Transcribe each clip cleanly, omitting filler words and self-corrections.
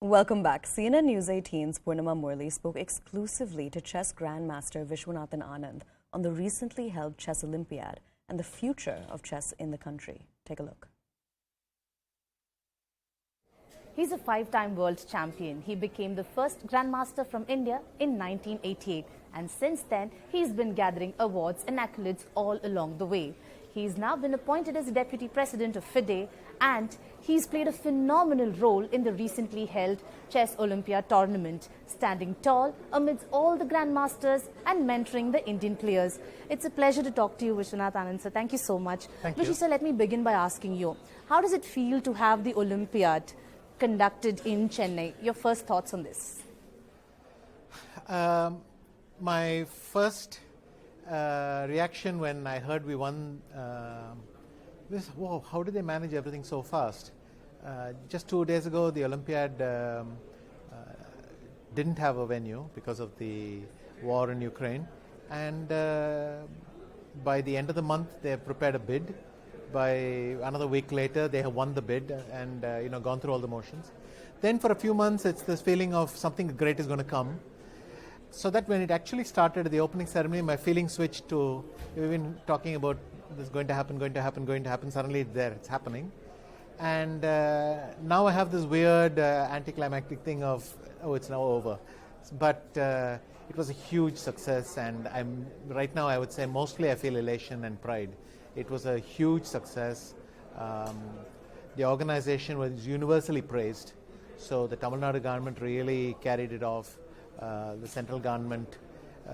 Welcome back. CNN News 18's Purnima Murli spoke exclusively to Chess Grandmaster Vishwanathan Anand on the recently held Chess Olympiad and the future of chess in the country. Take a look. He's a five-time world champion. He became the first Grandmaster from India in 1988, and since then, he's been gathering awards and accolades all along the way. He's now been appointed as Deputy President of FIDE, and he's played a phenomenal role in the recently held Chess Olympiad tournament, standing tall amidst all the Grandmasters and mentoring the Indian players. It's a pleasure to talk to you, Vishwanathan Anand, sir. Thank you so much. Thank you. Vishi, sir, let me begin by asking you, how does it feel to have the Olympiad conducted in Chennai? Your first thoughts on this? My first reaction when I heard we won was, wow, how did they manage everything so fast? Just 2 days ago, the Olympiad didn't have a venue because of the war in Ukraine, and by the end of the month, they have prepared a bid. By another week later, they have won the bid and gone through all the motions. Then for a few months, it's this feeling of something great is going to come. So that when it actually started at the opening ceremony, my feeling switched to, we've been talking about this going to happen, suddenly it's there, it's happening. And now I have this weird anticlimactic thing of, oh, it's now over. But it was a huge success, and right now I would say mostly I feel elation and pride. It was a huge success. The organization was universally praised. So the Tamil Nadu government really carried it off. The central government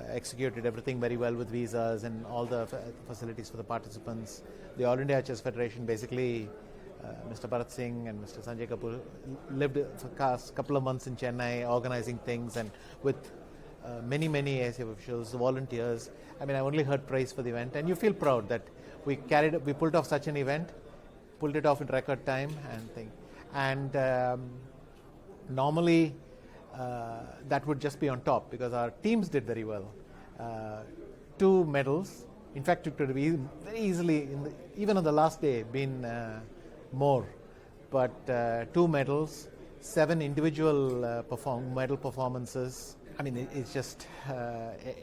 executed everything very well with visas and all the facilities for the participants. The All India Chess Federation, basically, Mr. Bharat Singh and Mr. Sanjay Kapoor lived for a couple of months in Chennai organizing things, and with many ASF officials, volunteers. I mean, I only heard praise for the event, and you feel proud that we pulled off such an event, pulled it off in record time, and normally that would just be on top because our teams did very well. 2 medals. In fact, it could have very easily, even on the last day, been more. But 2 medals, 7 individual medal performances. I mean, it's just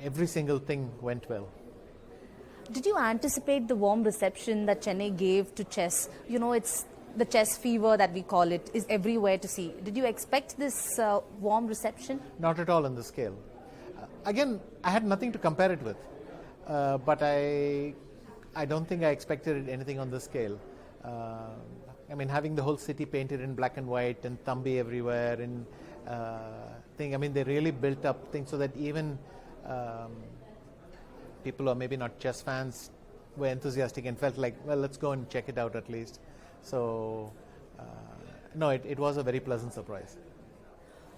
every single thing went well. Did you anticipate the warm reception that Chennai gave to chess? You know, it's the chess fever that we call it is everywhere to see. Did you expect this warm reception? Not at all on the scale. Again, I had nothing to compare it with, but I don't think I expected anything on this scale. I mean, having the whole city painted in black and white and Thambi everywhere, and I mean, they really built up things so that even people who are maybe not chess fans were enthusiastic and felt like, well, let's go and check it out at least. So, no, it was a very pleasant surprise.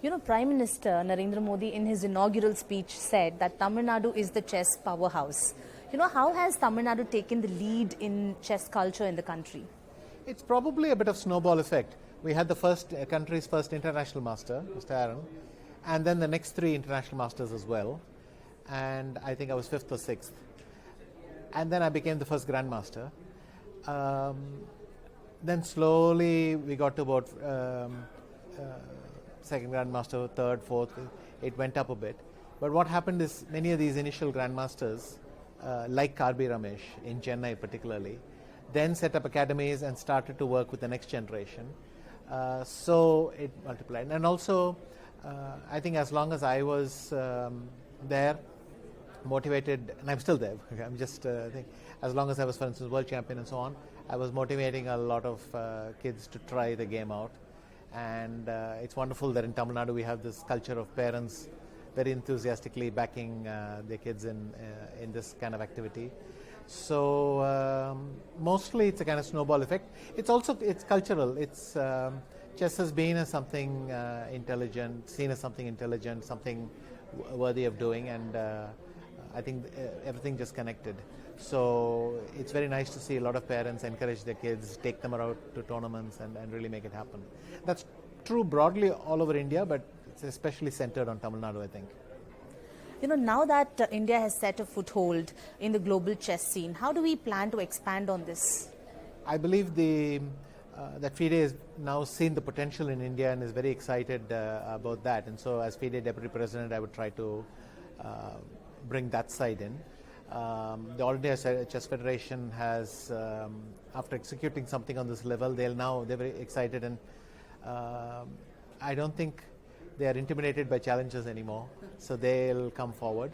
You know, Prime Minister Narendra Modi in his inaugural speech said that Tamil Nadu is the chess powerhouse. You know, how has Tamil Nadu taken the lead in chess culture in the country? It's probably a bit of snowball effect. We had the country's first international master, Mr. Aaron, and then the next 3 international masters as well. And I think I was 5th or 6th. And then I became the first Grandmaster. Then slowly we got to about second Grandmaster, 3rd, 4th. It went up a bit. But what happened is many of these initial Grandmasters, like Karbi Ramesh in Chennai particularly, then set up academies and started to work with the next generation. So it multiplied. And also, I think as long as I was there, motivated, and I'm still there. I'm just think as long as I was, for instance, world champion and so on, I was motivating a lot of kids to try the game out. And it's wonderful that in Tamil Nadu we have this culture of parents very enthusiastically backing their kids in this kind of activity. So mostly it's a kind of snowball effect. It's cultural. It's chess has been something intelligent, seen as something intelligent, something worthy of doing, and I think everything just connected. So it's very nice to see a lot of parents encourage their kids, take them out to tournaments and really make it happen. That's true broadly all over India, but it's especially centered on Tamil Nadu, I think. You know, now that India has set a foothold in the global chess scene, how do we plan to expand on this? I believe the that FIDE has now seen the potential in India and is very excited about that. And so as FIDE Deputy President, I would try to bring that side in. The All India Chess Federation has, after executing something on this level, they're very excited, and I don't think they are intimidated by challenges anymore, so they'll come forward.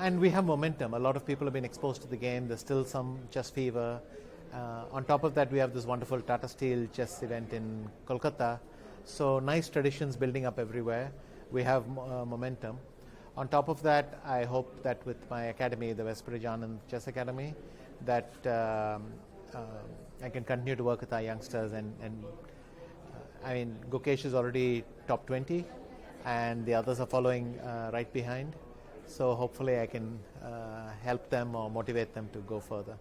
And we have momentum. A lot of people have been exposed to the game. There's still some chess fever. On top of that, we have this wonderful Tata Steel chess event in Kolkata. So nice traditions building up everywhere. We have momentum. On top of that, I hope that with my academy, the Vishwanathan Anand Chess Academy, that I can continue to work with our youngsters. And I mean, Gukesh is already top 20, and the others are following right behind. So hopefully I can help them or motivate them to go further.